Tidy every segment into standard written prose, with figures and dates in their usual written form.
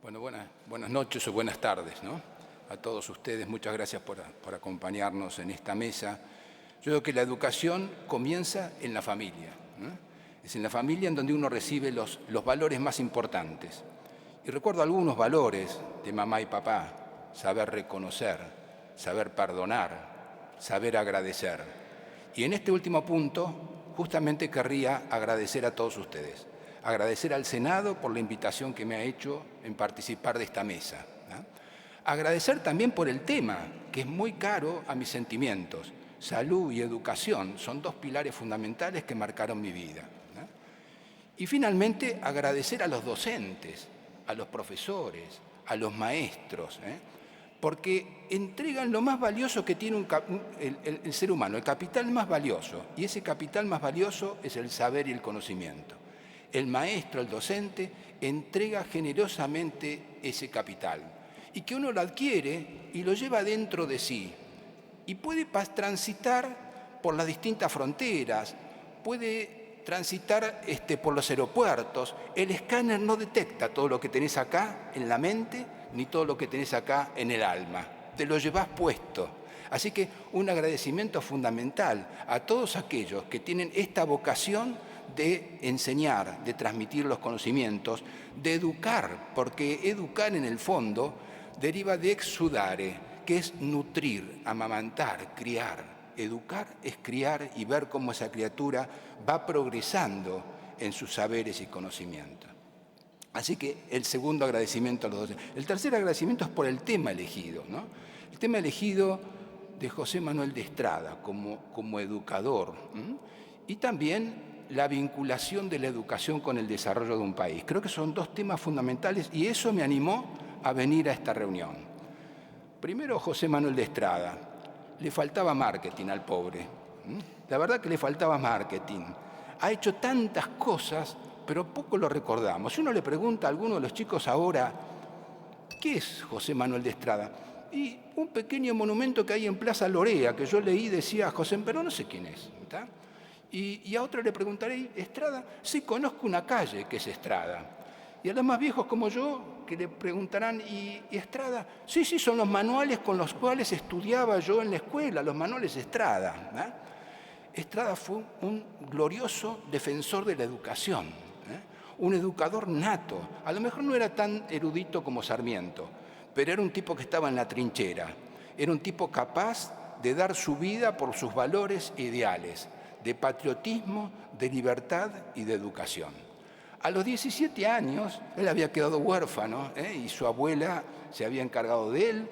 Bueno, buenas noches o buenas tardes, ¿no? A todos ustedes, muchas gracias por acompañarnos en esta mesa. Yo creo que la educación comienza en la familia, ¿no? Es en la familia en donde uno recibe los valores más importantes. Y recuerdo algunos valores de mamá y papá: saber reconocer, saber perdonar, saber agradecer. Y en este último punto, justamente querría agradecer a todos ustedes. Agradecer al Senado por la invitación que me ha hecho en participar de esta mesa, ¿no? Agradecer también por el tema, que es muy caro a mis sentimientos. Salud y educación son dos pilares fundamentales que marcaron mi vida, ¿no? Y finalmente, agradecer a los docentes, a los profesores, a los maestros, porque entregan lo más valioso que tiene el ser humano, el capital más valioso. Y ese capital más valioso es el saber y el conocimiento. El maestro, el docente, entrega generosamente ese capital y que uno lo adquiere y lo lleva dentro de sí. Y puede transitar por las distintas fronteras, puede transitar por los aeropuertos. El escáner no detecta todo lo que tenés acá en la mente ni todo lo que tenés acá en el alma. Te lo llevas puesto. Así que un agradecimiento fundamental a todos aquellos que tienen esta vocación de enseñar, de transmitir los conocimientos, de educar, porque educar en el fondo deriva de exudare, que es nutrir, amamantar, criar. Educar es criar y ver cómo esa criatura va progresando en sus saberes y conocimientos. Así que el segundo agradecimiento a los docentes. El tercer agradecimiento es por el tema elegido, ¿no? El tema elegido de José Manuel de Estrada como educador, y también la vinculación de la educación con el desarrollo de un país. Creo que son dos temas fundamentales y eso me animó a venir a esta reunión. Primero, José Manuel de Estrada. Le faltaba marketing al pobre. La verdad que le faltaba marketing. Ha hecho tantas cosas, pero poco lo recordamos. Si uno le pregunta a alguno de los chicos ahora, ¿qué es José Manuel de Estrada? Y un pequeño monumento que hay en Plaza Lorea, que yo leí, decía José, pero no sé quién es, ¿está? Y a otro le preguntaré, ¿Estrada? Sí, conozco una calle que es Estrada. Y a los más viejos como yo, que le preguntarán, ¿y Estrada? Sí, son los manuales con los cuales estudiaba yo en la escuela, los manuales Estrada, ¿no? Estrada fue un glorioso defensor de la educación, un educador nato. A lo mejor no era tan erudito como Sarmiento, pero era un tipo que estaba en la trinchera. Era un tipo capaz de dar su vida por sus valores e ideales, de patriotismo, de libertad y de educación. A los 17 años, él había quedado huérfano, y su abuela se había encargado de él.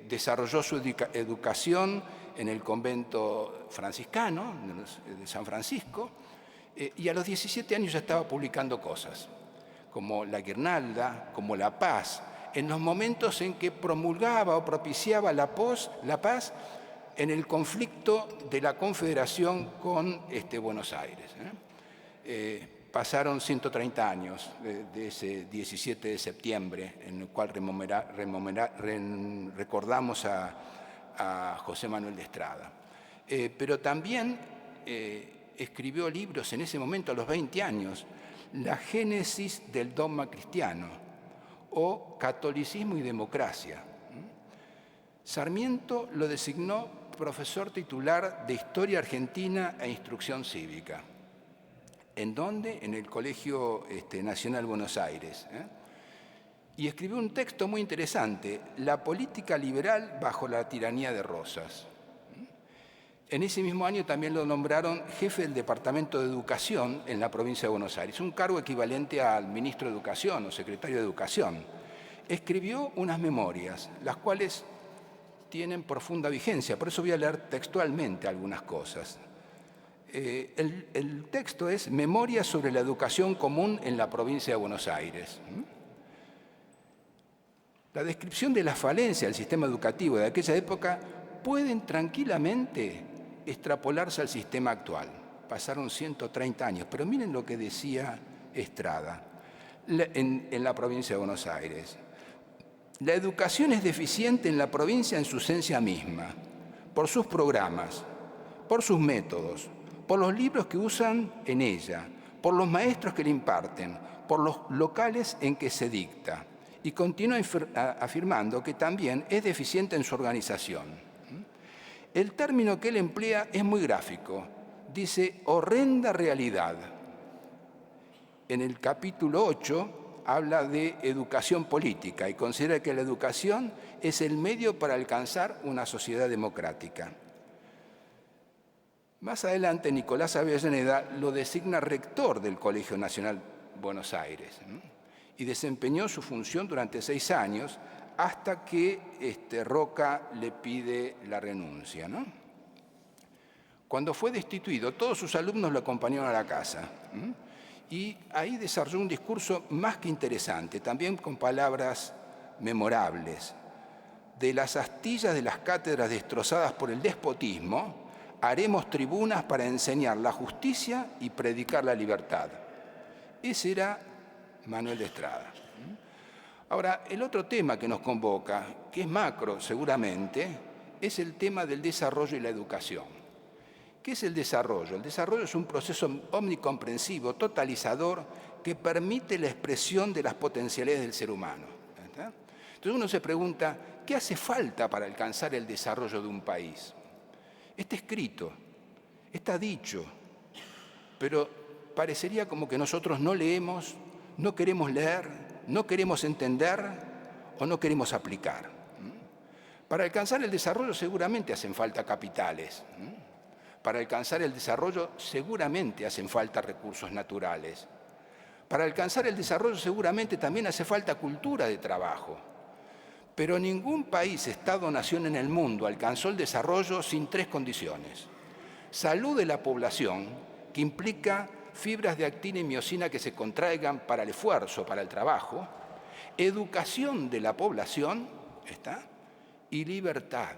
Desarrolló su educación en el convento franciscano de San Francisco, y a los 17 años ya estaba publicando cosas, como La Guirnalda, como La Paz, en los momentos en que promulgaba o propiciaba la paz en el conflicto de la Confederación con Buenos Aires. Pasaron 130 años de ese 17 de septiembre, en el cual recordamos a José Manuel de Estrada. Pero también escribió libros en ese momento, a los 20 años, La génesis del dogma cristiano o Catolicismo y democracia. Sarmiento lo designó profesor titular de Historia Argentina e Instrucción Cívica. ¿En dónde? En el Colegio Nacional Buenos Aires. Y escribió un texto muy interesante, La política liberal bajo la tiranía de Rosas. En ese mismo año también lo nombraron jefe del Departamento de Educación en la provincia de Buenos Aires, un cargo equivalente al ministro de Educación o secretario de Educación. Escribió unas memorias, las cuales tienen profunda vigencia, por eso voy a leer textualmente algunas cosas. El texto es Memorias sobre la educación común en la provincia de Buenos Aires. La descripción de la falencia del sistema educativo de aquella época pueden tranquilamente extrapolarse al sistema actual. Pasaron 130 años, pero miren lo que decía Estrada en la provincia de Buenos Aires. La educación es deficiente en la provincia en su esencia misma, por sus programas, por sus métodos, por los libros que usan en ella, por los maestros que le imparten, por los locales en que se dicta. Y continúa afirmando que también es deficiente en su organización. El término que él emplea es muy gráfico. Dice horrenda realidad. En el capítulo 8 habla de educación política y considera que la educación es el medio para alcanzar una sociedad democrática. Más adelante, Nicolás Avellaneda lo designa rector del Colegio Nacional Buenos Aires y desempeñó su función durante 6 años hasta que Roca le pide la renuncia, ¿no? Cuando fue destituido, todos sus alumnos lo acompañaron a la casa y ahí desarrolló un discurso más que interesante, también con palabras memorables. De las astillas de las cátedras destrozadas por el despotismo, haremos tribunas para enseñar la justicia y predicar la libertad. Ese era Manuel de Estrada. Ahora, el otro tema que nos convoca, que es macro seguramente, es el tema del desarrollo y la educación. ¿Qué es el desarrollo? El desarrollo es un proceso omnicomprensivo, totalizador, que permite la expresión de las potencialidades del ser humano. Entonces uno se pregunta, ¿qué hace falta para alcanzar el desarrollo de un país? Está escrito, está dicho, pero parecería como que nosotros no leemos, no queremos leer, no queremos entender o no queremos aplicar. Para alcanzar el desarrollo seguramente hacen falta capitales. Para alcanzar el desarrollo seguramente hacen falta recursos naturales. Para alcanzar el desarrollo seguramente también hace falta cultura de trabajo. Pero ningún país, Estado o nación en el mundo alcanzó el desarrollo sin 3 condiciones. Salud de la población, que implica fibras de actina y miosina que se contraigan para el esfuerzo, para el trabajo. Educación de la población, y libertad.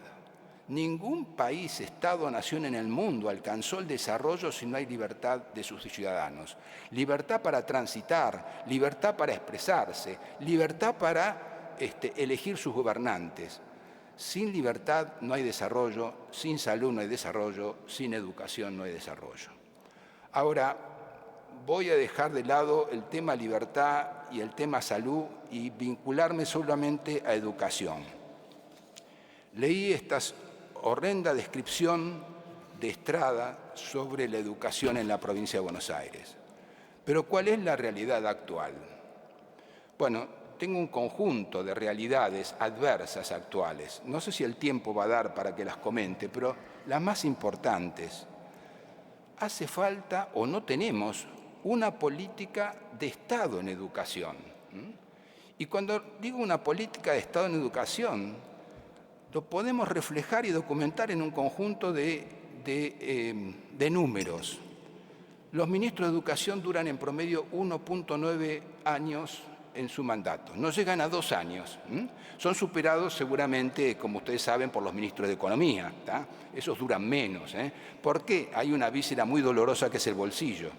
Ningún país, Estado o nación en el mundo alcanzó el desarrollo si no hay libertad de sus ciudadanos. Libertad para transitar, libertad para expresarse, libertad para elegir sus gobernantes. Sin libertad no hay desarrollo, sin salud no hay desarrollo, sin educación no hay desarrollo. Ahora, voy a dejar de lado el tema libertad y el tema salud y vincularme solamente a educación. Leí esta horrenda descripción de Estrada sobre la educación en la provincia de Buenos Aires. Pero ¿cuál es la realidad actual? Bueno, tengo un conjunto de realidades adversas actuales. No sé si el tiempo va a dar para que las comente, pero las más importantes. Hace falta o no tenemos una política de Estado en educación. Y cuando digo una política de Estado en educación, lo podemos reflejar y documentar en un conjunto de números. Los ministros de Educación duran en promedio 1,9 años en su mandato. No llegan a 2 años. Son superados seguramente, como ustedes saben, por los ministros de Economía. Esos duran menos. ¿Por qué? Hay una víscera muy dolorosa que es el bolsillo.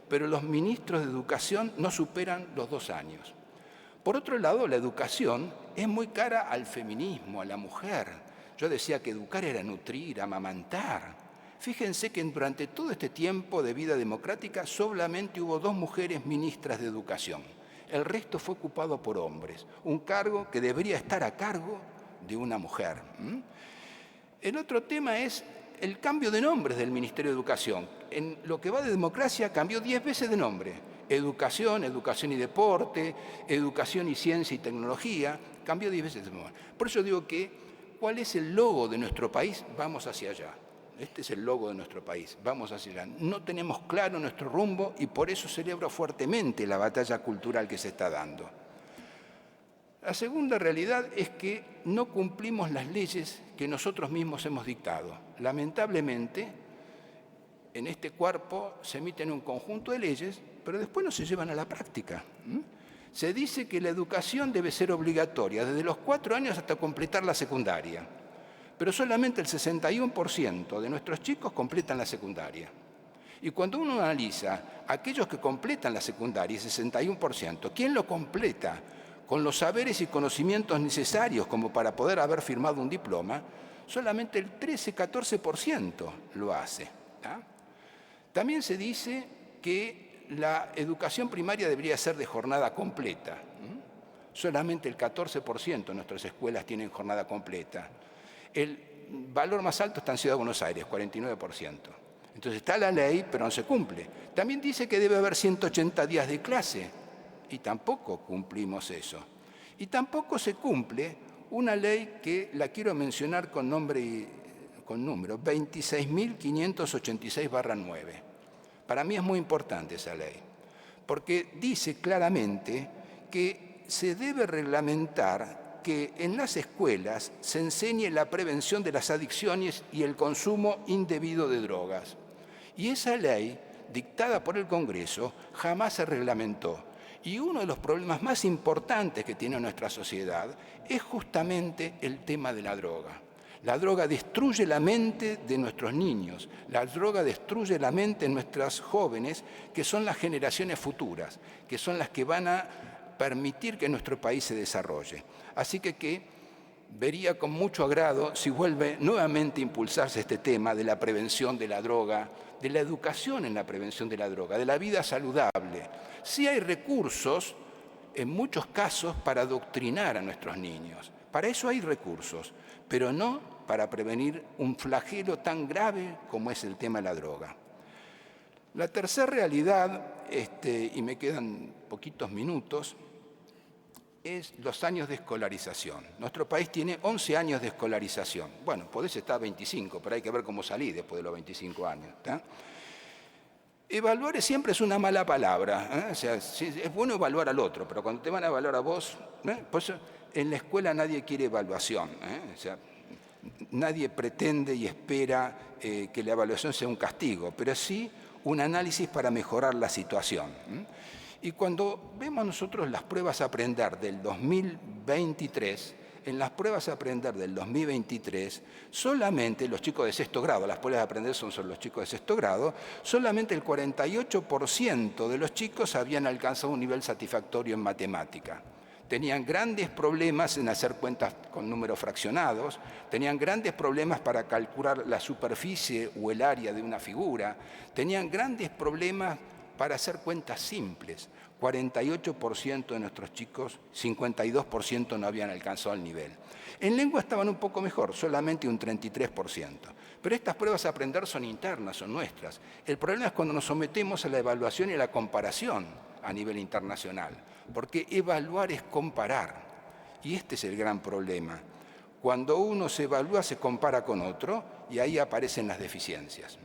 Pero los ministros de Educación no superan los 2 años. Por otro lado, la educación es muy cara al feminismo, a la mujer. Yo decía que educar era nutrir, amamantar. Fíjense que durante todo este tiempo de vida democrática solamente hubo 2 mujeres ministras de Educación. El resto fue ocupado por hombres, un cargo que debería estar a cargo de una mujer. El otro tema es el cambio de nombres del Ministerio de Educación. En lo que va de democracia cambió 10 veces de nombre. Educación, educación y deporte, educación y ciencia y tecnología, cambió 10 veces de nombre. Por eso digo que, ¿cuál es el logo de nuestro país? Vamos hacia allá. Este es el logo de nuestro país, vamos hacia allá. No tenemos claro nuestro rumbo y por eso celebro fuertemente la batalla cultural que se está dando. La segunda realidad es que no cumplimos las leyes que nosotros mismos hemos dictado. Lamentablemente, en este cuerpo se emiten un conjunto de leyes, pero después no se llevan a la práctica. Se dice que la educación debe ser obligatoria desde los 4 años hasta completar la secundaria. Pero solamente el 61% de nuestros chicos completan la secundaria. Y cuando uno analiza aquellos que completan la secundaria, el 61%, ¿quién lo completa? Con los saberes y conocimientos necesarios como para poder haber firmado un diploma, solamente el 13-14% lo hace. También se dice que la educación primaria debería ser de jornada completa. Solamente el 14% de nuestras escuelas tienen jornada completa. El valor más alto está en Ciudad de Buenos Aires, 49%. Entonces está la ley, pero no se cumple. También dice que debe haber 180 días de clase, y tampoco cumplimos eso. Y tampoco se cumple una ley que la quiero mencionar con nombre y con número, 26.586/9. Para mí es muy importante esa ley, porque dice claramente que se debe reglamentar que en las escuelas se enseñe la prevención de las adicciones y el consumo indebido de drogas. Y esa ley, dictada por el Congreso, jamás se reglamentó. Y uno de los problemas más importantes que tiene nuestra sociedad es justamente el tema de la droga. La droga destruye la mente de nuestros niños, la droga destruye la mente de nuestras jóvenes, que son las generaciones futuras, que son las que van a permitir que nuestro país se desarrolle. Así que vería con mucho agrado si vuelve nuevamente a impulsarse este tema de la prevención de la droga, de la educación en la prevención de la droga, de la vida saludable. Sí hay recursos, en muchos casos, para adoctrinar a nuestros niños. Para eso hay recursos, pero no para prevenir un flagelo tan grave como es el tema de la droga. La tercera realidad, y me quedan poquitos minutos, es los años de escolarización. Nuestro país tiene 11 años de escolarización. Bueno, podés estar a 25, pero hay que ver cómo salí después de los 25 años. ¿Tá? Evaluar siempre es una mala palabra. O sea, es bueno evaluar al otro, pero cuando te van a evaluar a vos, pues en la escuela nadie quiere evaluación. O sea, nadie pretende y espera que la evaluación sea un castigo, pero sí un análisis para mejorar la situación. Y cuando vemos nosotros las pruebas a aprender del 2023, en las pruebas a aprender del 2023, solamente los chicos de sexto grado, las pruebas a aprender son los chicos de sexto grado, solamente el 48% de los chicos habían alcanzado un nivel satisfactorio en matemática. Tenían grandes problemas en hacer cuentas con números fraccionados, tenían grandes problemas para calcular la superficie o el área de una figura, tenían grandes problemas para hacer cuentas simples. 48% de nuestros chicos, 52% no habían alcanzado el nivel. En lengua estaban un poco mejor, solamente un 33%. Pero estas pruebas a aprender son internas, son nuestras. El problema es cuando nos sometemos a la evaluación y a la comparación a nivel internacional, porque evaluar es comparar. Y este es el gran problema. Cuando uno se evalúa, se compara con otro y ahí aparecen las deficiencias.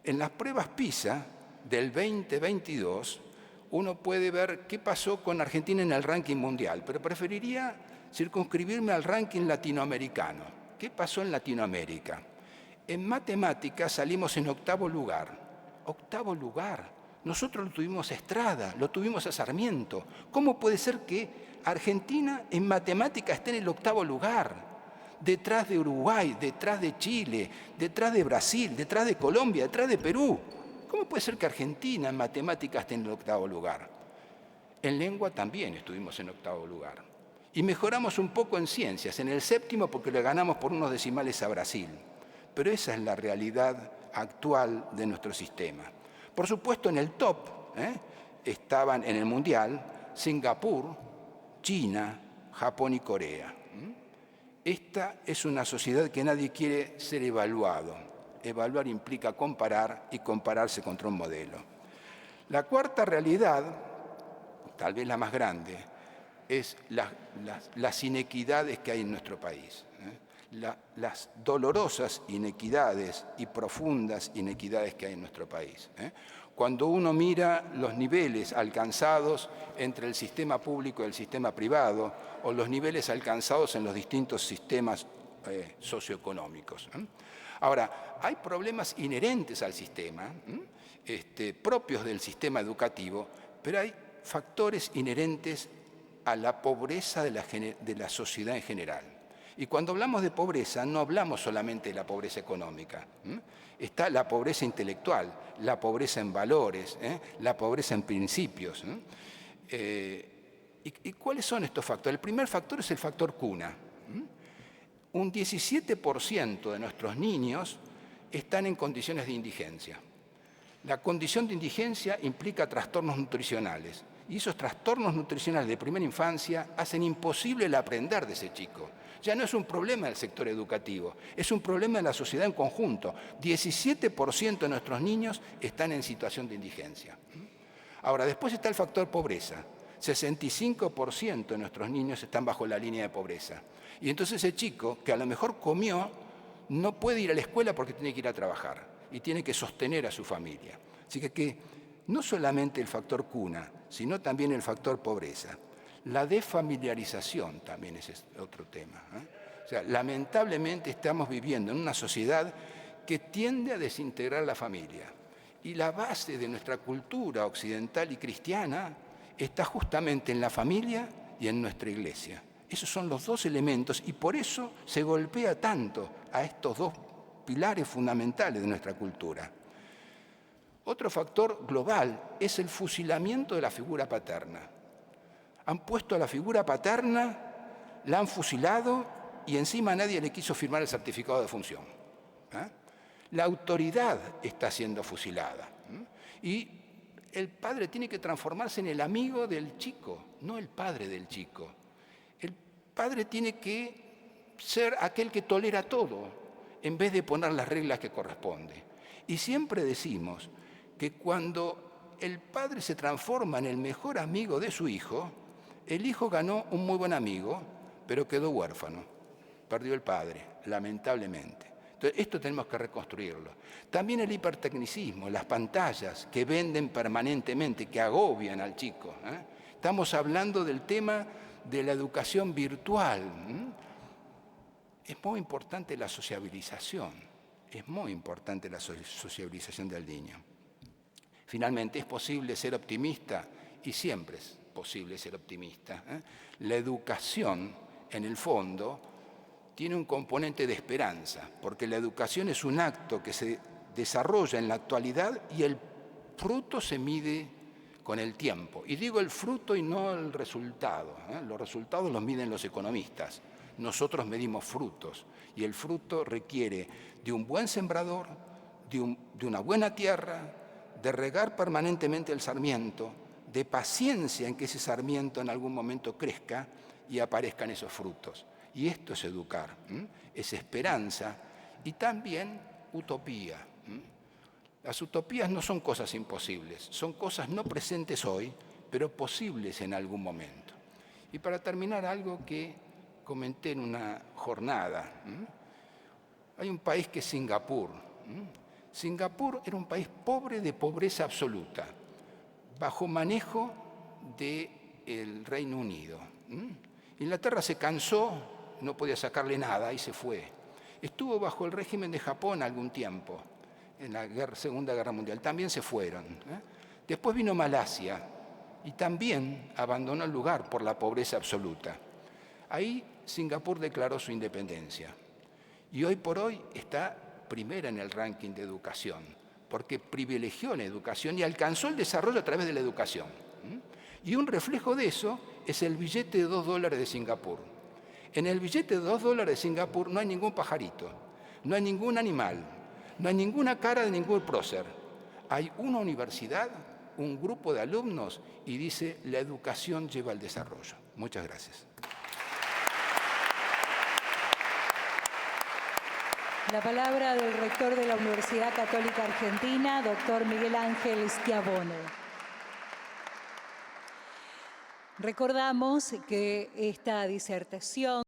En las pruebas PISA del 2022, uno puede ver qué pasó con Argentina en el ranking mundial, pero preferiría circunscribirme al ranking latinoamericano. ¿Qué pasó en Latinoamérica? En matemáticas salimos en octavo lugar. Octavo lugar. Nosotros lo tuvimos a Estrada, lo tuvimos a Sarmiento. ¿Cómo puede ser que Argentina en matemáticas esté en el octavo lugar? Detrás de Uruguay, detrás de Chile, detrás de Brasil, detrás de Colombia, detrás de Perú. ¿Cómo puede ser que Argentina en matemáticas esté en el octavo lugar? En lengua también estuvimos en octavo lugar. Y mejoramos un poco en ciencias, en el séptimo porque le ganamos por unos decimales a Brasil. Pero esa es la realidad actual de nuestro sistema. Por supuesto, en el top estaban en el Mundial Singapur, China, Japón y Corea. Esta es una sociedad que nadie quiere ser evaluado. Evaluar implica comparar y compararse contra un modelo. La cuarta realidad, tal vez la más grande, es las inequidades que hay en nuestro país. Las dolorosas inequidades y profundas inequidades que hay en nuestro país. Cuando uno mira los niveles alcanzados entre el sistema público y el sistema privado, o los niveles alcanzados en los distintos sistemas socioeconómicos. Ahora, hay problemas inherentes al sistema, propios del sistema educativo, pero hay factores inherentes a la pobreza de la sociedad en general. Y cuando hablamos de pobreza, no hablamos solamente de la pobreza económica. Está la pobreza intelectual, la pobreza en valores, la pobreza en principios. ¿Y cuáles son estos factores? El primer factor es el factor cuna. Un 17% de nuestros niños están en condiciones de indigencia. La condición de indigencia implica trastornos nutricionales. Y esos trastornos nutricionales de primera infancia hacen imposible el aprender de ese chico. Ya no es un problema del sector educativo, es un problema de la sociedad en conjunto. 17% de nuestros niños están en situación de indigencia. Ahora, después está el factor pobreza. 65% de nuestros niños están bajo la línea de pobreza. Y entonces ese chico, que a lo mejor comió, no puede ir a la escuela porque tiene que ir a trabajar y tiene que sostener a su familia. Así que no solamente el factor cuna, sino también el factor pobreza. La desfamiliarización también es otro tema. O sea, lamentablemente estamos viviendo en una sociedad que tiende a desintegrar la familia. Y la base de nuestra cultura occidental y cristiana está justamente en la familia y en nuestra iglesia. Esos son los dos elementos y por eso se golpea tanto a estos dos pilares fundamentales de nuestra cultura. Otro factor global es el fusilamiento de la figura paterna. Han puesto a la figura paterna, la han fusilado y encima nadie le quiso firmar el certificado de función. La autoridad está siendo fusilada. Y el padre tiene que transformarse en el amigo del chico, no el padre del chico. El padre tiene que ser aquel que tolera todo, en vez de poner las reglas que corresponde. Y siempre decimos que cuando el padre se transforma en el mejor amigo de su hijo, el hijo ganó un muy buen amigo, pero quedó huérfano. Perdió el padre, lamentablemente. Entonces, esto tenemos que reconstruirlo. También el hipertecnicismo, las pantallas que venden permanentemente, que agobian al chico. Estamos hablando del tema de la educación virtual. Es muy importante la sociabilización. Es muy importante la sociabilización del niño. Finalmente, es posible ser optimista y siempre es posible ser optimista. La educación, en el fondo, tiene un componente de esperanza, porque la educación es un acto que se desarrolla en la actualidad y el fruto se mide con el tiempo. Y digo el fruto y no el resultado. Los resultados los miden los economistas. Nosotros medimos frutos y el fruto requiere de un buen sembrador, de una buena tierra, de regar permanentemente el sarmiento, de paciencia en que ese sarmiento en algún momento crezca y aparezcan esos frutos. Y esto es educar, es esperanza y también utopía. Las utopías no son cosas imposibles, son cosas no presentes hoy, pero posibles en algún momento. Y para terminar, algo que comenté en una jornada. Hay un país que es Singapur. Singapur era un país pobre de pobreza absoluta, bajo manejo del Reino Unido. Inglaterra se cansó, no podía sacarle nada y se fue. Estuvo bajo el régimen de Japón algún tiempo, en la Segunda Guerra Mundial, también se fueron. Después vino Malasia y también abandonó el lugar por la pobreza absoluta. Ahí Singapur declaró su independencia y hoy por hoy está primera en el ranking de educación, porque privilegió la educación y alcanzó el desarrollo a través de la educación. Y un reflejo de eso es el billete de $2 de Singapur. En el billete de $2 de Singapur no hay ningún pajarito, no hay ningún animal, no hay ninguna cara de ningún prócer. Hay una universidad, un grupo de alumnos y dice: la educación lleva al desarrollo. Muchas gracias. La palabra del rector de la Universidad Católica Argentina, doctor Miguel Ángel Schiavone. Recordamos que esta disertación